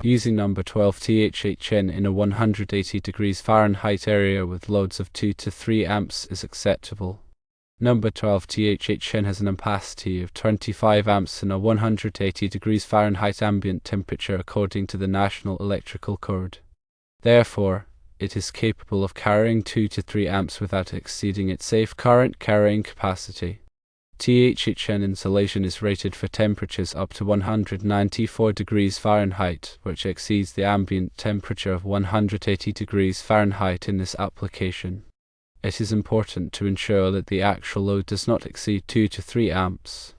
Using number 12 THHN in a 180 degrees Fahrenheit area with loads of 2 to 3 amps is acceptable. Number 12 THHN has an ampacity of 25 amps and a 180 degrees Fahrenheit ambient temperature according to the National Electrical Code. Therefore, it is capable of carrying 2 to 3 amps without exceeding its safe current carrying capacity. THHN insulation is rated for temperatures up to 194 degrees Fahrenheit, which exceeds the ambient temperature of 180 degrees Fahrenheit in this application. It is important to ensure that the actual load does not exceed 2 to 3 amps.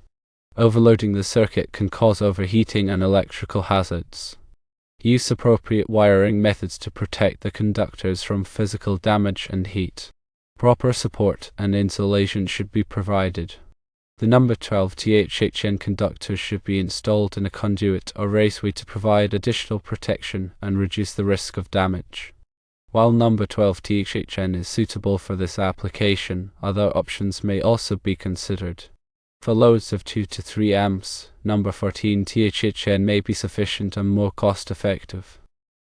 Overloading the circuit can cause overheating and electrical hazards. Use appropriate wiring methods to protect the conductors from physical damage and heat. Proper support and insulation should be provided. The number 12 THHN conductors should be installed in a conduit or raceway to provide additional protection and reduce the risk of damage. While number 12 THHN is suitable for this application, other options may also be considered. For loads of 2 to 3 amps, number 14 THHN may be sufficient and more cost-effective.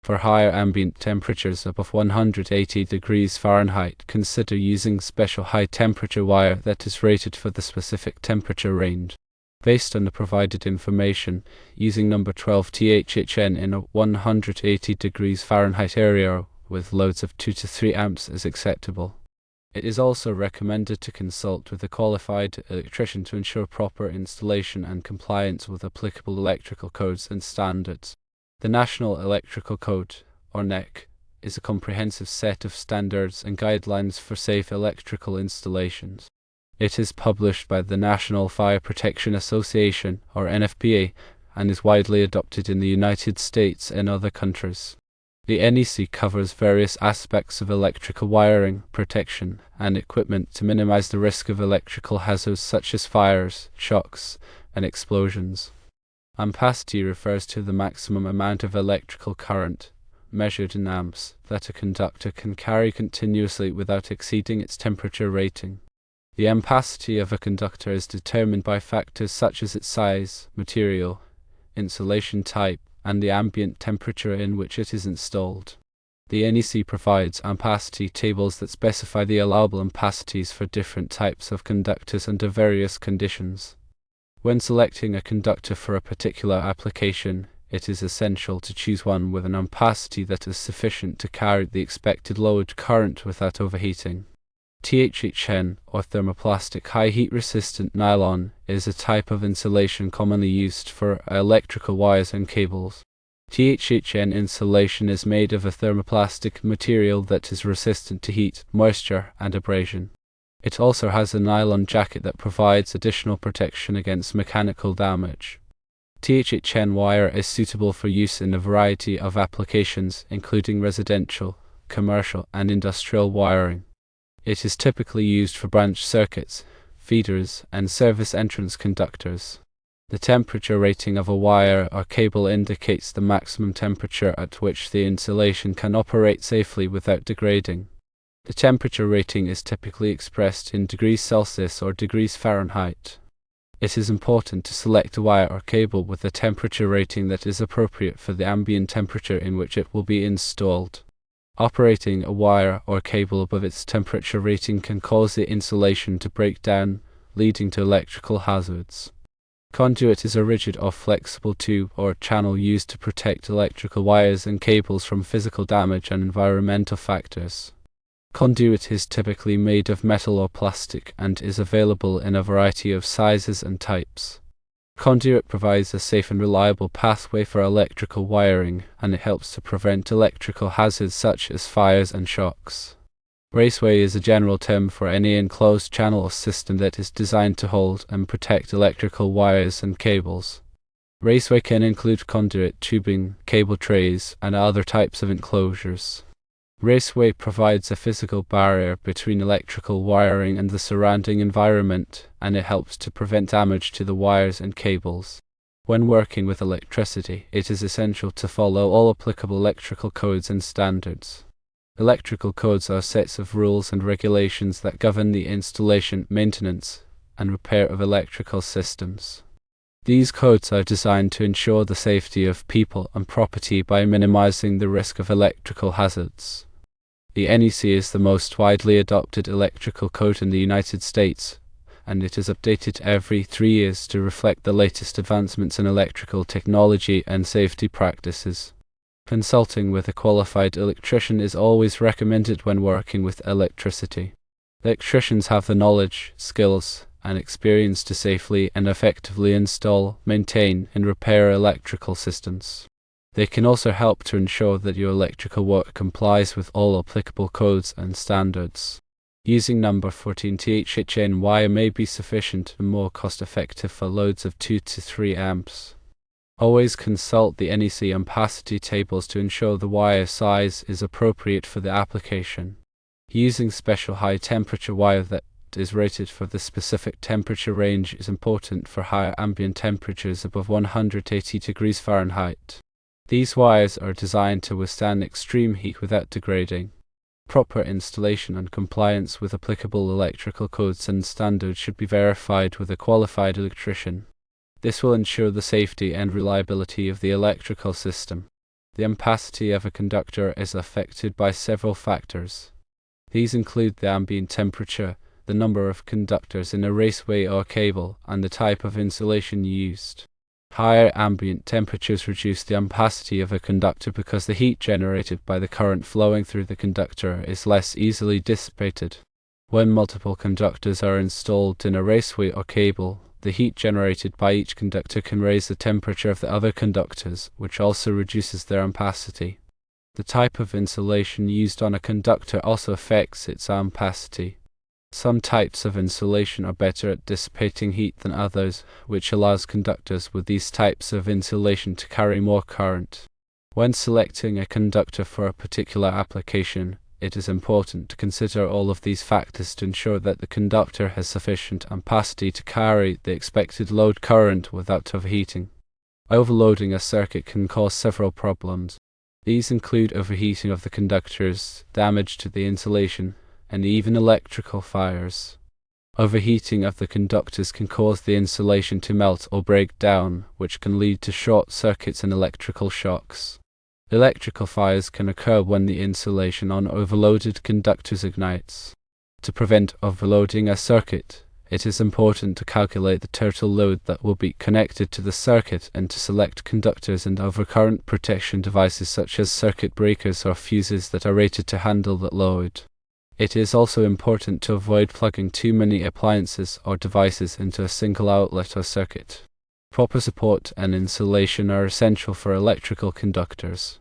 For higher ambient temperatures above 180 degrees Fahrenheit, consider using special high-temperature wire that is rated for the specific temperature range. Based on the provided information, using number 12 THHN in a 180 degrees Fahrenheit area with loads of 2 to 3 amps is acceptable. It is also recommended to consult with a qualified electrician to ensure proper installation and compliance with applicable electrical codes and standards. The National Electrical Code, or NEC, is a comprehensive set of standards and guidelines for safe electrical installations. It is published by the National Fire Protection Association, or NFPA, and is widely adopted in the United States and other countries. The NEC covers various aspects of electrical wiring, protection, and equipment to minimize the risk of electrical hazards such as fires, shocks, and explosions. Ampacity refers to the maximum amount of electrical current, measured in amps, that a conductor can carry continuously without exceeding its temperature rating. The ampacity of a conductor is determined by factors such as its size, material, insulation type, and the ambient temperature in which it is installed. The NEC provides ampacity tables that specify the allowable ampacities for different types of conductors under various conditions. When selecting a conductor for a particular application, it is essential to choose one with an ampacity that is sufficient to carry the expected load current without overheating. THHN, or thermoplastic high heat resistant nylon, is a type of insulation commonly used for electrical wires and cables. THHN insulation is made of a thermoplastic material that is resistant to heat, moisture, and abrasion. It also has a nylon jacket that provides additional protection against mechanical damage. THHN wire is suitable for use in a variety of applications, including residential, commercial, and industrial wiring. It is typically used for branch circuits, feeders, and service entrance conductors. The temperature rating of a wire or cable indicates the maximum temperature at which the insulation can operate safely without degrading. The temperature rating is typically expressed in degrees Celsius or degrees Fahrenheit. It is important to select a wire or cable with a temperature rating that is appropriate for the ambient temperature in which it will be installed. Operating a wire or cable above its temperature rating can cause the insulation to break down, leading to electrical hazards. Conduit is a rigid or flexible tube or channel used to protect electrical wires and cables from physical damage and environmental factors. Conduit is typically made of metal or plastic and is available in a variety of sizes and types. Conduit provides a safe and reliable pathway for electrical wiring, and it helps to prevent electrical hazards such as fires and shocks. Raceway is a general term for any enclosed channel or system that is designed to hold and protect electrical wires and cables. Raceway can include conduit, tubing, cable trays, and other types of enclosures. Raceway provides a physical barrier between electrical wiring and the surrounding environment, and it helps to prevent damage to the wires and cables. When working with electricity, it is essential to follow all applicable electrical codes and standards. Electrical codes are sets of rules and regulations that govern the installation, maintenance, and repair of electrical systems. These codes are designed to ensure the safety of people and property by minimizing the risk of electrical hazards. The NEC is the most widely adopted electrical code in the United States, and it is updated every 3 years to reflect the latest advancements in electrical technology and safety practices. Consulting with a qualified electrician is always recommended when working with electricity. Electricians have the knowledge, skills, and experience to safely and effectively install, maintain, and repair electrical systems. They can also help to ensure that your electrical work complies with all applicable codes and standards. Using number 14 THHN wire may be sufficient and more cost-effective for loads of 2 to 3 amps. Always consult the NEC ampacity tables to ensure the wire size is appropriate for the application. Using special high-temperature wire that is rated for the specific temperature range is important for higher ambient temperatures above 180 degrees Fahrenheit. These wires are designed to withstand extreme heat without degrading. Proper installation and compliance with applicable electrical codes and standards should be verified with a qualified electrician. This will ensure the safety and reliability of the electrical system. The ampacity of a conductor is affected by several factors. These include the ambient temperature, the number of conductors in a raceway or cable, and the type of insulation used. Higher ambient temperatures reduce the ampacity of a conductor because the heat generated by the current flowing through the conductor is less easily dissipated. When multiple conductors are installed in a raceway or cable, the heat generated by each conductor can raise the temperature of the other conductors, which also reduces their ampacity. The type of insulation used on a conductor also affects its ampacity. Some types of insulation are better at dissipating heat than others, which allows conductors with these types of insulation to carry more current. When selecting a conductor for a particular application, it is important to consider all of these factors to ensure that the conductor has sufficient ampacity to carry the expected load current without overheating. Overloading a circuit can cause several problems. These include overheating of the conductors, damage to the insulation, and even electrical fires. Overheating of the conductors can cause the insulation to melt or break down, which can lead to short circuits and electrical shocks. Electrical fires can occur when the insulation on overloaded conductors ignites. To prevent overloading a circuit, it is important to calculate the total load that will be connected to the circuit and to select conductors and overcurrent protection devices such as circuit breakers or fuses that are rated to handle that load. It is also important to avoid plugging too many appliances or devices into a single outlet or circuit. Proper support and insulation are essential for electrical conductors.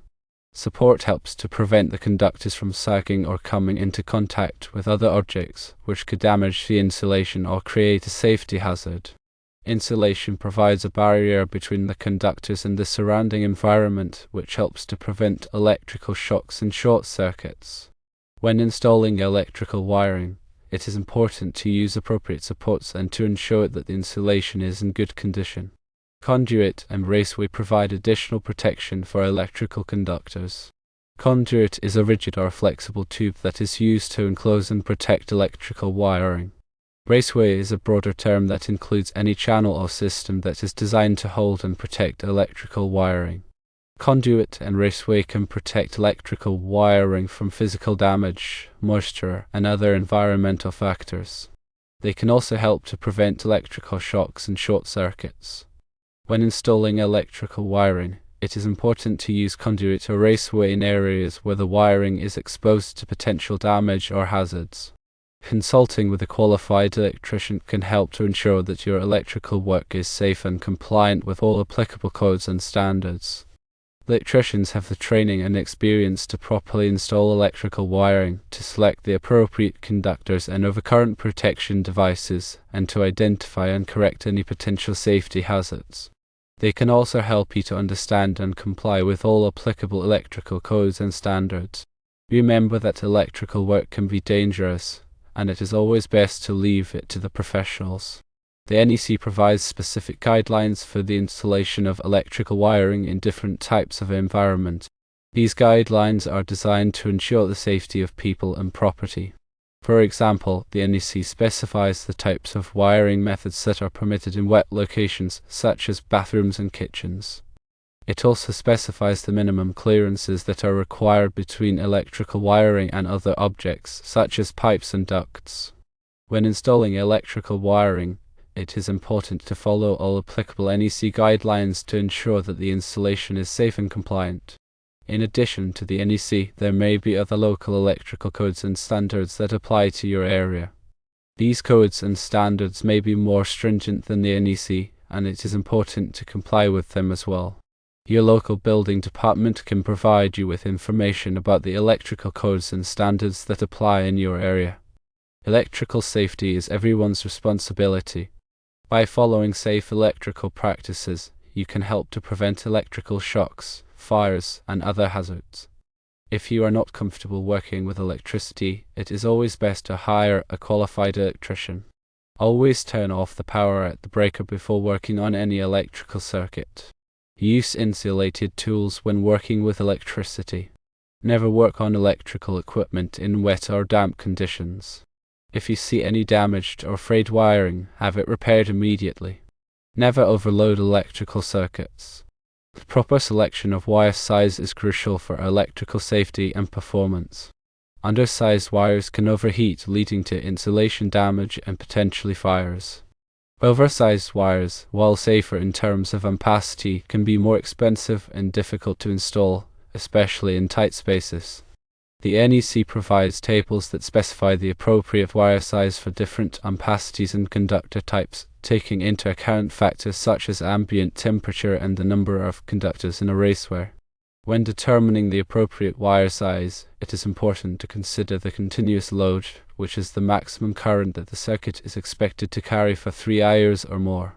Support helps to prevent the conductors from sagging or coming into contact with other objects, which could damage the insulation or create a safety hazard. Insulation provides a barrier between the conductors and the surrounding environment, which helps to prevent electrical shocks and short circuits. When installing electrical wiring, it is important to use appropriate supports and to ensure that the insulation is in good condition. Conduit and raceway provide additional protection for electrical conductors. Conduit is a rigid or flexible tube that is used to enclose and protect electrical wiring. Raceway is a broader term that includes any channel or system that is designed to hold and protect electrical wiring. Conduit and raceway can protect electrical wiring from physical damage, moisture, and other environmental factors. They can also help to prevent electrical shocks and short circuits. When installing electrical wiring, it is important to use conduit or raceway in areas where the wiring is exposed to potential damage or hazards. Consulting with a qualified electrician can help to ensure that your electrical work is safe and compliant with all applicable codes and standards. Electricians have the training and experience to properly install electrical wiring, to select the appropriate conductors and overcurrent protection devices, and to identify and correct any potential safety hazards. They can also help you to understand and comply with all applicable electrical codes and standards. Remember that electrical work can be dangerous, and it is always best to leave it to the professionals. The NEC provides specific guidelines for the installation of electrical wiring in different types of environment. These guidelines are designed to ensure the safety of people and property. For example, the NEC specifies the types of wiring methods that are permitted in wet locations, such as bathrooms and kitchens. It also specifies the minimum clearances that are required between electrical wiring and other objects, such as pipes and ducts. When installing electrical wiring, it is important to follow all applicable NEC guidelines to ensure that the installation is safe and compliant. In addition to the NEC, there may be other local electrical codes and standards that apply to your area. These codes and standards may be more stringent than the NEC, and it is important to comply with them as well. Your local building department can provide you with information about the electrical codes and standards that apply in your area. Electrical safety is everyone's responsibility. By following safe electrical practices, you can help to prevent electrical shocks, fires, and other hazards. If you are not comfortable working with electricity, it is always best to hire a qualified electrician. Always turn off the power at the breaker before working on any electrical circuit. Use insulated tools when working with electricity. Never work on electrical equipment in wet or damp conditions. If you see any damaged or frayed wiring, have it repaired immediately. Never overload electrical circuits. The proper selection of wire size is crucial for electrical safety and performance. Undersized wires can overheat, leading to insulation damage and potentially fires. Oversized wires, while safer in terms of ampacity, can be more expensive and difficult to install, especially in tight spaces. The NEC provides tables that specify the appropriate wire size for different ampacities and conductor types, taking into account factors such as ambient temperature and the number of conductors in a racewire. When determining the appropriate wire size, it is important to consider the continuous load, which is the maximum current that the circuit is expected to carry for 3 hours or more.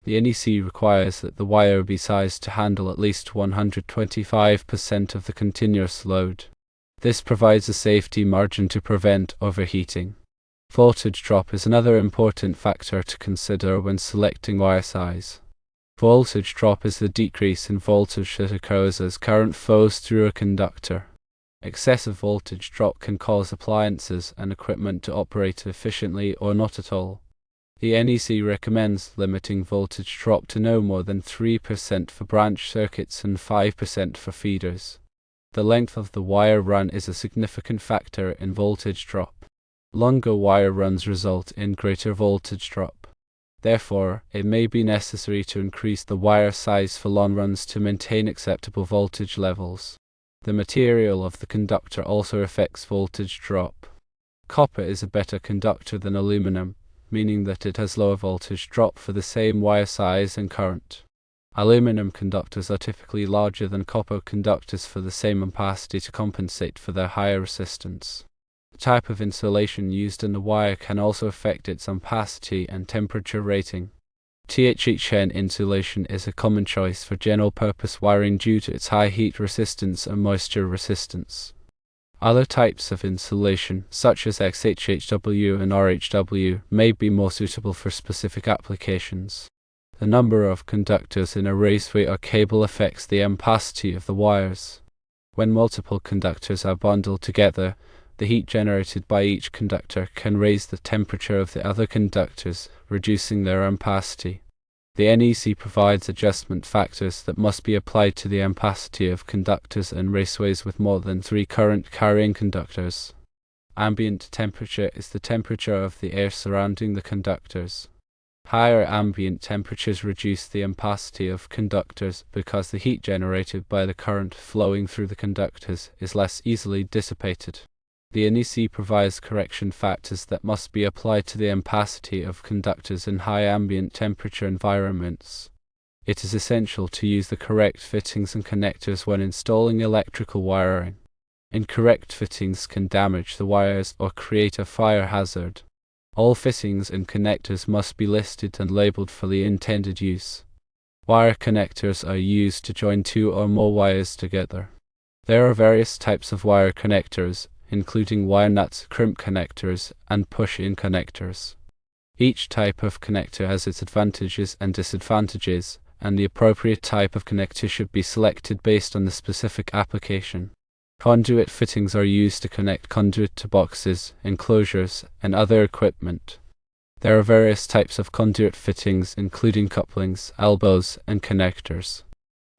The NEC requires that the wire be sized to handle at least 125% of the continuous load. This provides a safety margin to prevent overheating. Voltage drop is another important factor to consider when selecting wire size. Voltage drop is the decrease in voltage that occurs as current flows through a conductor. Excessive voltage drop can cause appliances and equipment to operate efficiently or not at all. The NEC recommends limiting voltage drop to no more than 3% for branch circuits and 5% for feeders. The length of the wire run is a significant factor in voltage drop. Longer wire runs result in greater voltage drop. Therefore, it may be necessary to increase the wire size for long runs to maintain acceptable voltage levels. The material of the conductor also affects voltage drop. Copper is a better conductor than aluminum, meaning that it has lower voltage drop for the same wire size and current. Aluminum conductors are typically larger than copper conductors for the same ampacity to compensate for their higher resistance. The type of insulation used in the wire can also affect its ampacity and temperature rating. THHN insulation is a common choice for general-purpose wiring due to its high heat resistance and moisture resistance. Other types of insulation, such as XHHW and RHW, may be more suitable for specific applications. The number of conductors in a raceway or cable affects the ampacity of the wires. When multiple conductors are bundled together, the heat generated by each conductor can raise the temperature of the other conductors, reducing their ampacity. The NEC provides adjustment factors that must be applied to the ampacity of conductors in raceways with more than 3 current-carrying conductors. Ambient temperature is the temperature of the air surrounding the conductors. Higher ambient temperatures reduce the ampacity of conductors because the heat generated by the current flowing through the conductors is less easily dissipated. The NEC provides correction factors that must be applied to the ampacity of conductors in high ambient temperature environments. It is essential to use the correct fittings and connectors when installing electrical wiring. Incorrect fittings can damage the wires or create a fire hazard. All fittings and connectors must be listed and labeled for the intended use. Wire connectors are used to join 2 or more wires together. There are various types of wire connectors, including wire nuts, crimp connectors, and push-in connectors. Each type of connector has its advantages and disadvantages, and the appropriate type of connector should be selected based on the specific application. Conduit fittings are used to connect conduit to boxes, enclosures, and other equipment. There are various types of conduit fittings, including couplings, elbows, and connectors.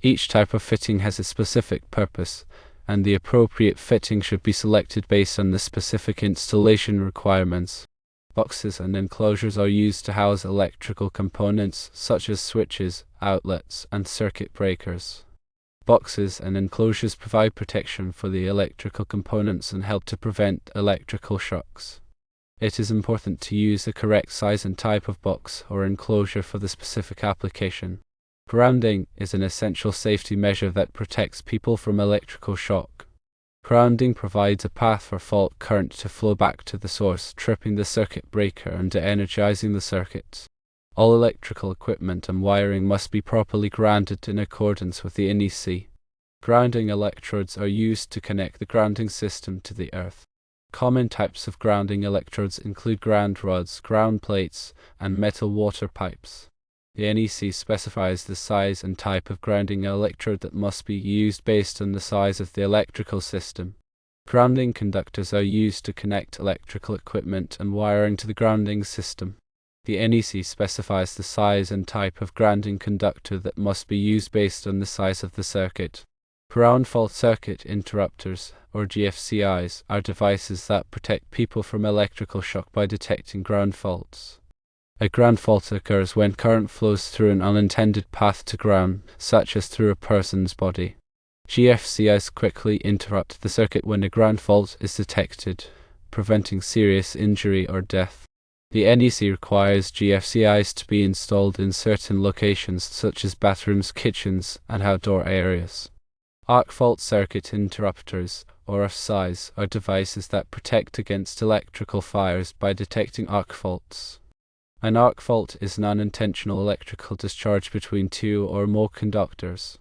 Each type of fitting has a specific purpose, and the appropriate fitting should be selected based on the specific installation requirements. Boxes and enclosures are used to house electrical components such as switches, outlets, and circuit breakers. Boxes and enclosures provide protection for the electrical components and help to prevent electrical shocks. It is important to use the correct size and type of box or enclosure for the specific application. Grounding is an essential safety measure that protects people from electrical shock. Grounding provides a path for fault current to flow back to the source, tripping the circuit breaker and de-energizing the circuit. All electrical equipment and wiring must be properly grounded in accordance with the NEC. Grounding electrodes are used to connect the grounding system to the earth. Common types of grounding electrodes include ground rods, ground plates, and metal water pipes. The NEC specifies the size and type of grounding electrode that must be used based on the size of the electrical system. Grounding conductors are used to connect electrical equipment and wiring to the grounding system. The NEC specifies the size and type of grounding conductor that must be used based on the size of the circuit. Ground fault circuit interrupters, or GFCIs, are devices that protect people from electrical shock by detecting ground faults. A ground fault occurs when current flows through an unintended path to ground, such as through a person's body. GFCIs quickly interrupt the circuit when a ground fault is detected, preventing serious injury or death. The NEC requires GFCIs to be installed in certain locations such as bathrooms, kitchens, and outdoor areas. Arc fault circuit interrupters, or RFCIs, are devices that protect against electrical fires by detecting arc faults. An arc fault is an unintentional electrical discharge between two or more conductors.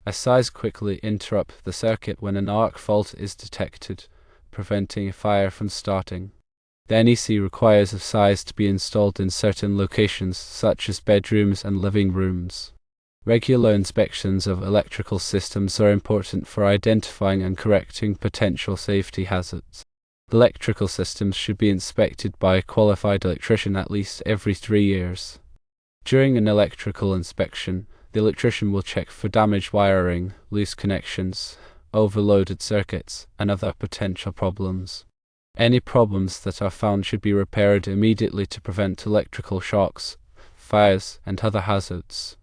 RFCIs quickly interrupt the circuit when an arc fault is detected, preventing a fire from starting. The NEC requires RFCIs to be installed in certain locations such as bedrooms and living rooms. Regular inspections of electrical systems are important for identifying and correcting potential safety hazards. Electrical systems should be inspected by a qualified electrician at least every 3 years. During an electrical inspection, the electrician will check for damaged wiring, loose connections, overloaded circuits, and other potential problems. Any problems that are found should be repaired immediately to prevent electrical shocks, fires, and other hazards.